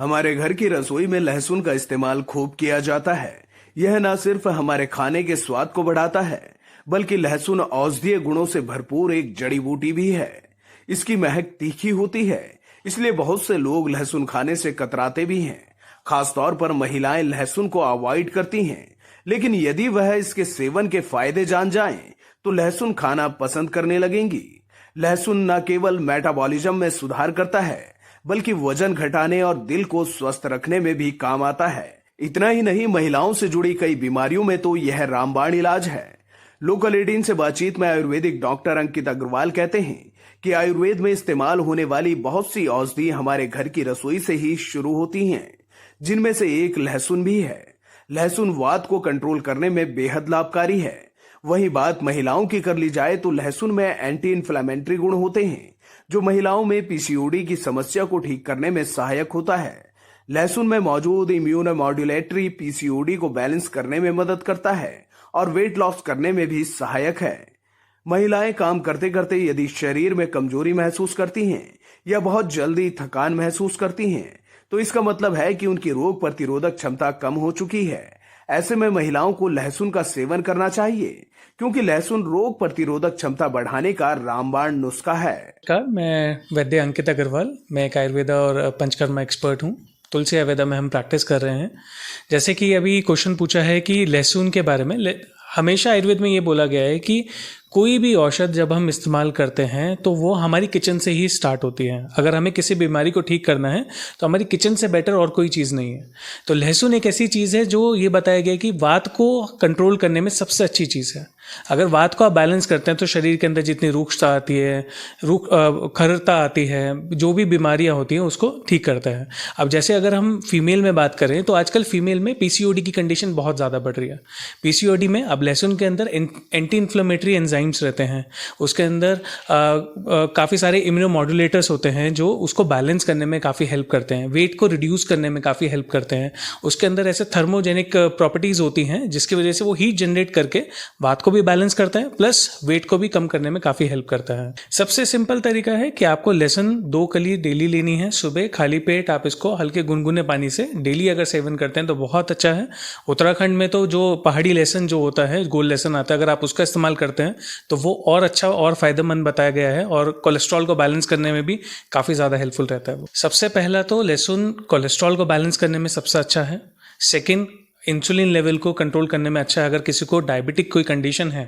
हमारे घर की रसोई में लहसुन का इस्तेमाल खूब किया जाता है। यह न सिर्फ हमारे खाने के स्वाद को बढ़ाता है, बल्कि लहसुन औषधीय गुणों से भरपूर एक जड़ी बूटी भी है। इसकी महक तीखी होती है, इसलिए बहुत से लोग लहसुन खाने से कतराते भी हैं। खासतौर पर महिलाएं लहसुन को अवॉइड करती हैं, लेकिन यदि वह इसके सेवन के फायदे जान जाएं, तो लहसुन खाना पसंद करने लगेंगी। लहसुन न केवल मेटाबॉलिज्म में सुधार करता है, बल्कि वजन घटाने और दिल को स्वस्थ रखने में भी काम आता है। इतना ही नहीं, महिलाओं से जुड़ी कई बीमारियों में तो यह रामबाण इलाज है। लोकल 18 से बातचीत में आयुर्वेदिक डॉक्टर अंकित अग्रवाल कहते हैं कि आयुर्वेद में इस्तेमाल होने वाली बहुत सी औषधि हमारे घर की रसोई से ही शुरू होती हैं, जिनमें से एक लहसुन भी है। लहसुन वात को कंट्रोल करने में बेहद लाभकारी है। वहीं बात महिलाओं की कर ली जाए तो लहसुन में एंटी इन्फ्लेमेटरी गुण होते हैं, जो महिलाओं में पीसीओडी की समस्या को ठीक करने में सहायक होता है। लहसुन में मौजूद इम्यूनोमॉड्यूलेटरी पीसीओडी को बैलेंस करने में मदद करता है और वेट लॉस करने में भी सहायक है। महिलाएं काम करते करते यदि शरीर में कमजोरी महसूस करती हैं या बहुत जल्दी थकान महसूस करती हैं, तो इसका मतलब है कि उनकी रोग प्रतिरोधक क्षमता कम हो चुकी है। ऐसे में महिलाओं को लहसुन का सेवन करना चाहिए, क्योंकि लहसुन रोग प्रतिरोधक क्षमता बढ़ाने का रामबाण नुस्खा है। मैं वैद्य अंकित अग्रवाल, मैं एक आयुर्वेदा और पंचकर्मा एक्सपर्ट हूँ। तुलसी आयुर्वेदा में हम प्रैक्टिस कर रहे हैं। जैसे कि अभी क्वेश्चन पूछा है कि लहसुन के बारे में, हमेशा आयुर्वेद में ये बोला गया है कि कोई भी औषध जब हम इस्तेमाल करते हैं तो वो हमारी किचन से ही स्टार्ट होती है। अगर हमें किसी बीमारी को ठीक करना है तो हमारी किचन से बेटर और कोई चीज़ नहीं है। तो लहसुन एक ऐसी चीज़ है जो ये बताया गया कि वात को कंट्रोल करने में सबसे अच्छी चीज़ है। अगर वात को आप बैलेंस करते हैं तो शरीर के अंदर जितनी रूक्षता आती है, खरता आती है, जो भी बीमारियां होती हैं उसको ठीक करता है। अब जैसे अगर हम फीमेल में बात करें तो आजकल फीमेल में पीसीओडी की कंडीशन बहुत ज़्यादा बढ़ रही है। पीसीओडी में अब लहसुन के अंदर एंटी इन्फ्लेमेटरी एंजाइम्स रहते हैं, उसके अंदर काफ़ी सारे इम्यूनोमॉड्यूलेटर्स होते हैं जो उसको बैलेंस करने में काफ़ी हेल्प करते हैं, वेट को रिड्यूस करने में काफ़ी हेल्प करते हैं। उसके अंदर ऐसे थर्मोजेनिक प्रॉपर्टीज़ होती हैं जिसकी वजह से वो हीट जनरेट करके वात को भी बैलेंस करता है, प्लस वेट को भी कम करने में काफ़ी हेल्प करता है। सबसे सिंपल तरीका है कि आपको लहसुन 2 कली डेली लेनी है। सुबह खाली पेट आप इसको हल्के गुनगुने पानी से डेली अगर सेवन करते हैं तो बहुत अच्छा है। उत्तराखंड में तो जो पहाड़ी लहसुन जो होता है, गोल लहसुन आता है, अगर आप उसका इस्तेमाल करते हैं तो वो और अच्छा और फायदेमंद बताया गया है और कोलेस्ट्रॉल को बैलेंस करने में भी काफ़ी ज़्यादा हेल्पफुल रहता है। वो सबसे पहला तो लहसुन कोलेस्ट्रॉल को बैलेंस करने में सबसे अच्छा है। सेकेंड, इंसुलिन लेवल को कंट्रोल करने में अच्छा है। अगर किसी को डायबिटिक कोई कंडीशन है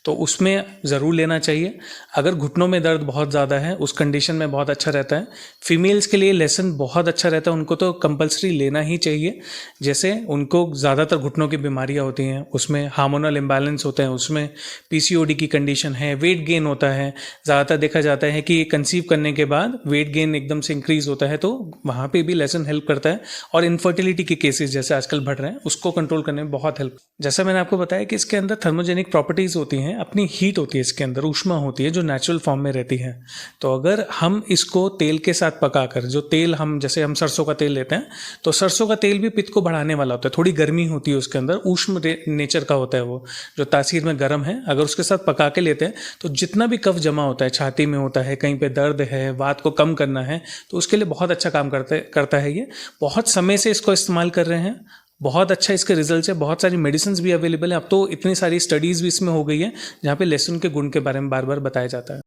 तो उसमें ज़रूर लेना चाहिए। अगर घुटनों में दर्द बहुत ज़्यादा है उस कंडीशन में बहुत अच्छा रहता है। फीमेल्स के लिए लहसुन बहुत अच्छा रहता है, उनको तो कंपलसरी लेना ही चाहिए। जैसे उनको ज़्यादातर घुटनों की बीमारियां होती हैं, उसमें हार्मोनल इम्बैलेंस होते हैं, उसमें पीसीओडी की कंडीशन है, वेट गेन होता है। ज़्यादातर देखा जाता है कि कंसीव करने के बाद वेट गेन एकदम से इंक्रीज होता है, तो वहाँ पर भी लहसुन हेल्प करता है। और इनफर्टिलिटी के केसेस जैसे आजकल बढ़ रहे हैं उसको कंट्रोल करने में बहुत हेल्प। जैसा मैंने आपको बताया कि इसके अंदर थर्मोजेनिक प्रॉपर्टीज होती हैं, अपनी हीट होती है, इसके अंदर ऊष्मा होती है जो नेचुरल फॉर्म में रहती है। तो अगर हम इसको तेल के साथ पकाकर, जो तेल हम जैसे हम सरसों का तेल लेते हैं, तो सरसों का तेल भी पित्त को बढ़ाने वाला होता है। थोड़ी गर्मी होती है उसके अंदर, ऊष्म नेचर का होता है वो, जो तासीर में गर्म है। अगर उसके साथ पका के लेते हैं तो जितना भी कफ जमा होता है, छाती में होता है, कहीं पे दर्द है, वात को कम करना है, तो उसके लिए बहुत अच्छा काम करता है। ये बहुत समय से इसको इस्तेमाल कर रहे हैं, बहुत अच्छा इसके रिजल्ट्स है। बहुत सारी मेडिसिन भी अवेलेबल है। अब तो इतनी सारी स्टडीज़ भी इसमें हो गई है जहाँ पे लहसुन के गुण के बारे में बार बार बताया जाता है।